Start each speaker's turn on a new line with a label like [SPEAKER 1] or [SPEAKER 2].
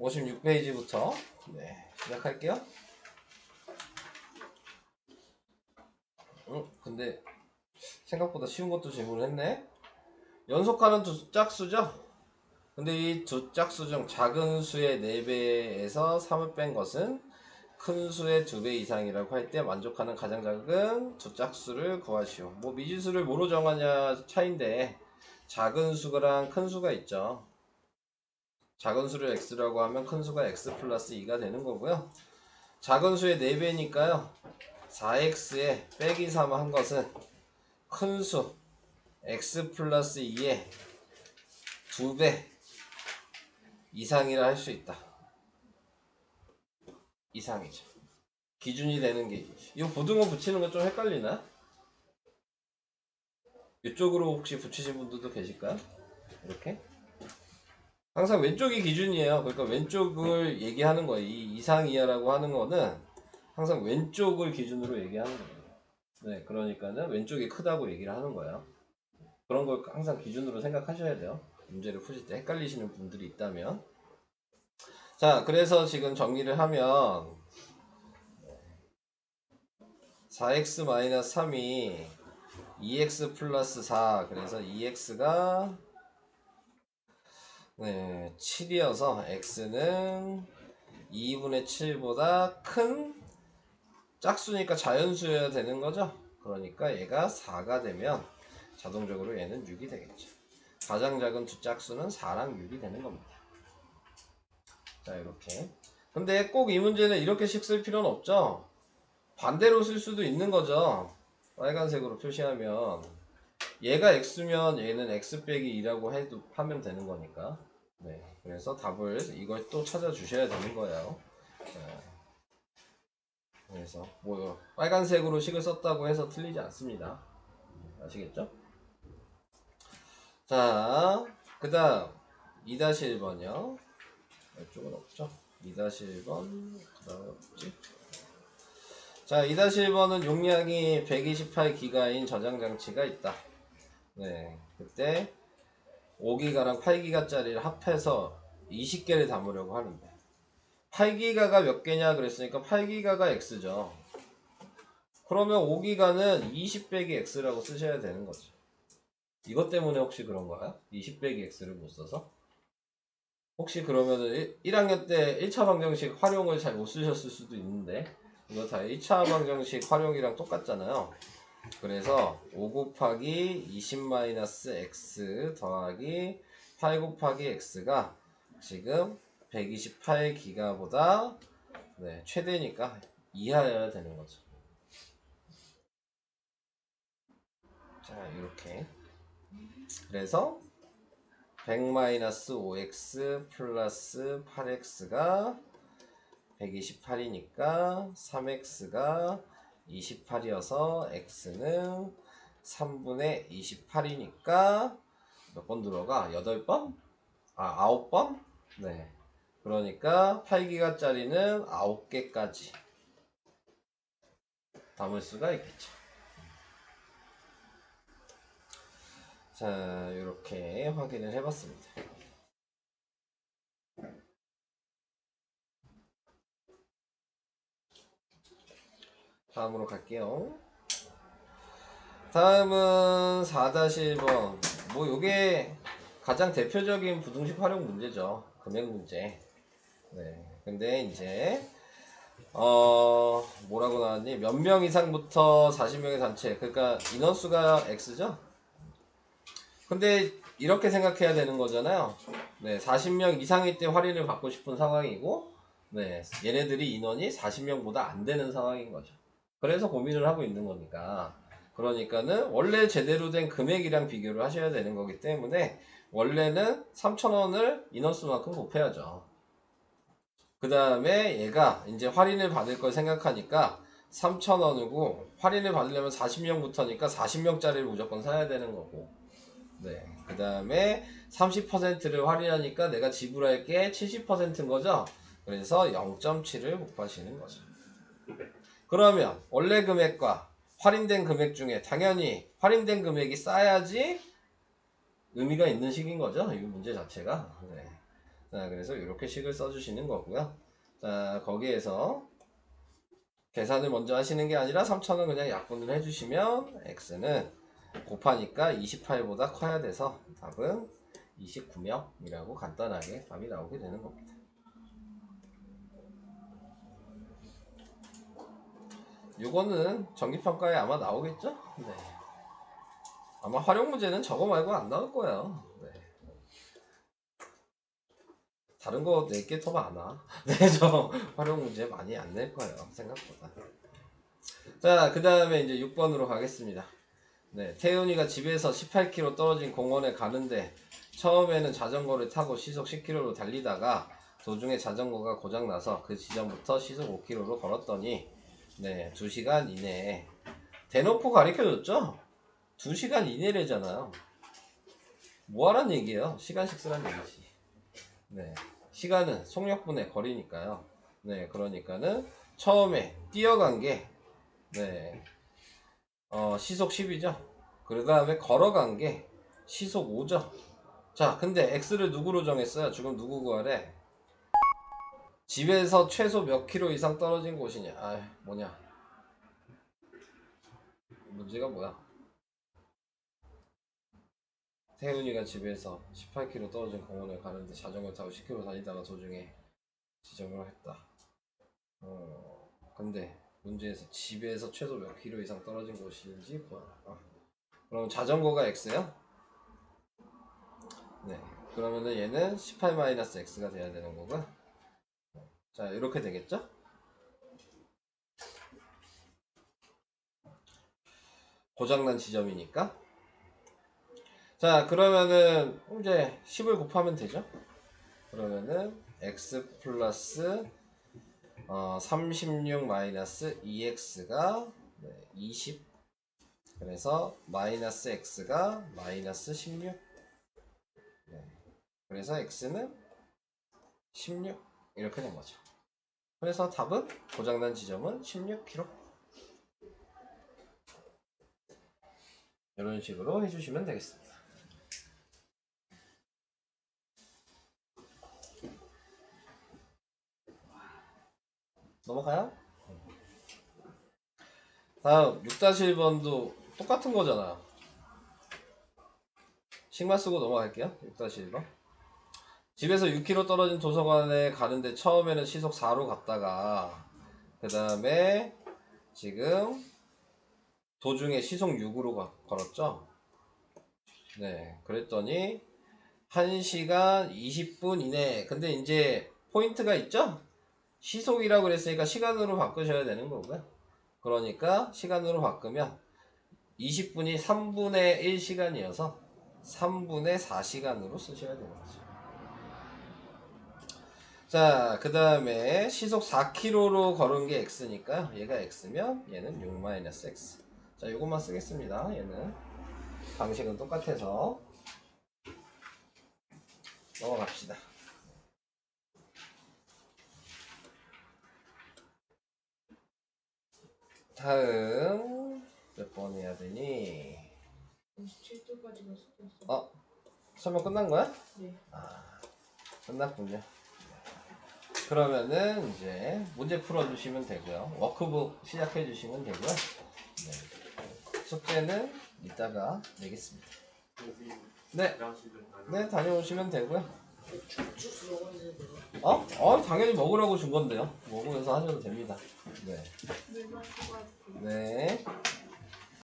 [SPEAKER 1] 56페이지부터 네, 시작할게요. 근데 생각보다 쉬운 것도 질문을 했네. 연속하는 두 짝수죠? 근데 이 두 짝수 중 작은 수의 4배에서 3을 뺀 것은 큰 수의 2배 이상이라고 할 때 만족하는 가장 작은 두 짝수를 구하시오. 뭐 미지수를 뭐로 정하냐 차인데 작은 수랑 큰 수가 있죠. 작은 수를 x라고 하면 큰 수가 x 플러스 2가 되는 거고요. 작은 수의 4배니까요. 4x에 빼기 3 한 것은 큰 수 x 플러스 2의 2배 이상이라 할 수 있다. 이상이죠. 기준이 되는 게 이 고등어 붙이는 거 좀 헷갈리나? 이쪽으로 혹시 붙이신 분들도 계실까요? 이렇게? 항상 왼쪽이 기준이에요. 그러니까 왼쪽을 얘기하는 거예요. 이 이상 이하라고 하는 거는 항상 왼쪽을 기준으로 얘기하는 거예요. 네, 그러니까는 왼쪽이 크다고 얘기를 하는 거예요. 그런 걸 항상 기준으로 생각하셔야 돼요. 문제를 푸실 때 헷갈리시는 분들이 있다면. 자, 그래서 지금 정리를 하면 4x-3이 2x 플러스 4, 그래서 2x가 7이어서 x는 2분의 7보다 큰 짝수니까 자연수여야 되는 거죠. 그러니까 얘가 4가 되면 자동적으로 얘는 6이 되겠죠. 가장 작은 두 짝수는 4랑 6이 되는 겁니다. 자, 이렇게. 근데 꼭 이 문제는 이렇게씩 쓸 필요는 없죠. 반대로 쓸 수도 있는 거죠. 빨간색으로 표시하면 얘가 x면 얘는 x 빼기 2라고 해도 하면 되는 거니까. 네, 그래서 답을 이걸 또 찾아주셔야 되는 거예요. 그래서 뭐 빨간색으로 식을 썼다고 해서 틀리지 않습니다. 아시겠죠? 자, 그 다음 2-1번이요. 이쪽은 없죠? 2-1번 그 다음에 없지? 자, 2-1번은 용량이 128기가인 저장장치가 있다. 네, 그때 5기가랑 8기가짜리를 합해서 20개를 담으려고 하는데 8기가가 몇 개냐 그랬으니까 8기가가 x죠. 그러면 5기가는 20 빼기 x라고 쓰셔야 되는 거죠. 이것 때문에 혹시 그런가요? 20 빼기 x를 못 써서? 혹시 그러면은 1학년 때 1차 방정식 활용을 잘 못 쓰셨을 수도 있는데 이거 다 1차 방정식 활용이랑 똑같잖아요. 그래서 5 곱하기 20-x 더하기 8 곱하기 x가 지금 128기가보다 최대니까 이하여야 되는 거죠. 자, 이렇게. 그래서 100-5x 플러스 8x가 128이니까 3x가 28이어서 x는 3분의 28이니까 몇 번 들어가? 8번? 9번? 네. 그러니까 8기가짜리는 9개까지 담을 수가 있겠죠. 자, 이렇게 확인을 해봤습니다. 다음으로 갈게요. 다음은 4-1번. 뭐 요게 가장 대표적인 부등식 활용 문제죠. 금액 문제. 네. 근데 이제 뭐라고 나왔니? 몇 명 이상부터 40명의 단체. 그러니까 인원수가 x죠. 근데 이렇게 생각해야 되는 거잖아요. 네, 40명 이상일 때 할인을 받고 싶은 상황이고, 네, 얘네들이 인원이 40명보다 안 되는 상황인 거죠. 그래서 고민을 하고 있는 거니까. 그러니까는 원래 제대로 된 금액이랑 비교를 하셔야 되는 거기 때문에 원래는 3,000원을 인원수만큼 곱해야죠. 그 다음에 얘가 이제 할인을 받을 걸 생각하니까 3,000원이고 할인을 받으려면 40명부터니까 40명짜리를 무조건 사야 되는 거고, 네. 그 다음에 30%를 할인하니까 내가 지불할 게 70%인 거죠. 그래서 0.7을 곱하시는 거죠. 그러면 원래 금액과 할인된 금액 중에 당연히 할인된 금액이 싸야지 의미가 있는 식인 거죠. 이 문제 자체가. 네. 자, 그래서 이렇게 식을 써주시는 거고요. 자, 거기에서 계산을 먼저 하시는 게 아니라 3,000원 그냥 약분을 해주시면 x는 곱하니까 28보다 커야 돼서 답은 29명이라고 간단하게 답이 나오게 되는 겁니다. 요거는 정기평가에 아마 나오겠죠? 네. 아마 활용 문제는 저거 말고 안 나올 거예요. 네. 다른 거 낼 게 더 많아. 네, 저 활용 문제 많이 안 낼 거예요. 생각보다. 자, 그 다음에 이제 6번으로 가겠습니다. 네, 태훈이가 집에서 18km 떨어진 공원에 가는데 처음에는 자전거를 타고 시속 10km로 달리다가 도중에 자전거가 고장나서 그 지점부터 시속 5km로 걸었더니 네, 2시간 이내에 대놓고 가르쳐줬죠? 2시간 이내래잖아요. 뭐하란 얘기예요? 시간씩 쓰란 얘기지. 네, 시간은 속력분의 거리니까요. 네, 그러니까는 처음에 뛰어간 게 네, 시속 10이죠. 그 다음에 걸어간 게 시속 5죠. 자, 근데 x를 누구로 정했어요? 지금 누구 구하래? 집에서 최소 몇 킬로 이상 떨어진 곳이냐? 아, 뭐냐? 문제가 뭐야? 태훈이가 집에서 18km 떨어진 공원에 가는데 자전거 타고 10km 다니다가 도중에 지정을 했다. 근데 문제에서 집에서 최소 몇 킬로 이상 떨어진 곳인지 구하라. 그럼 자전거가 x요? 네. 그러면은 얘는 18-x가 돼야 되는 거고요. 자, 이렇게 되겠죠? 고장난 지점이니까. 자, 그러면은 이제 10을 곱하면 되죠? 그러면은 x 플러스 36 마이너스 2x가 20. 그래서 마이너스 x가 마이너스 16. 네. 그래서 x는 16 이렇게 된 거죠. 그래서 답은 고장난 지점은 16km. 이런 식으로 해주시면 되겠습니다. 넘어가요? 다음 6-1번도 똑같은 거잖아. 식만 쓰고 넘어갈게요. 6-1번. 집에서 6km 떨어진 도서관에 가는데 처음에는 시속 4로 갔다가 그 다음에 지금 도중에 시속 6으로 걸었죠. 네, 그랬더니 1시간 20분 이내. 근데 이제 포인트가 있죠? 시속이라고 그랬으니까 시간으로 바꾸셔야 되는 거고요. 그러니까 시간으로 바꾸면 20분이 3분의 1시간이어서 3분의 4시간으로 쓰셔야 되는 거죠. 자, 그 다음에 시속 4km로 걸은 게 x니까 얘가 x면 얘는 6-x. 자, 요것만 쓰겠습니다. 얘는 방식은 똑같아서 넘어갑시다. 다음 몇 번 해야 되니?
[SPEAKER 2] 27도까지가 쓰였어.
[SPEAKER 1] 설명 끝난 거야?
[SPEAKER 2] 네.
[SPEAKER 1] 끝났군요. 그러면은 이제 문제 풀어주시면 되고요. 워크북 시작해 주시면 되고요. 네. 숙제는 이따가 내겠습니다. 네. 네, 다녀오시면 되고요.
[SPEAKER 2] 주스 먹어야 돼요.
[SPEAKER 1] 당연히 먹으라고 준 건데요. 먹으면서 하셔도 됩니다. 네.
[SPEAKER 2] 물만 뽑아주세요.
[SPEAKER 1] 네.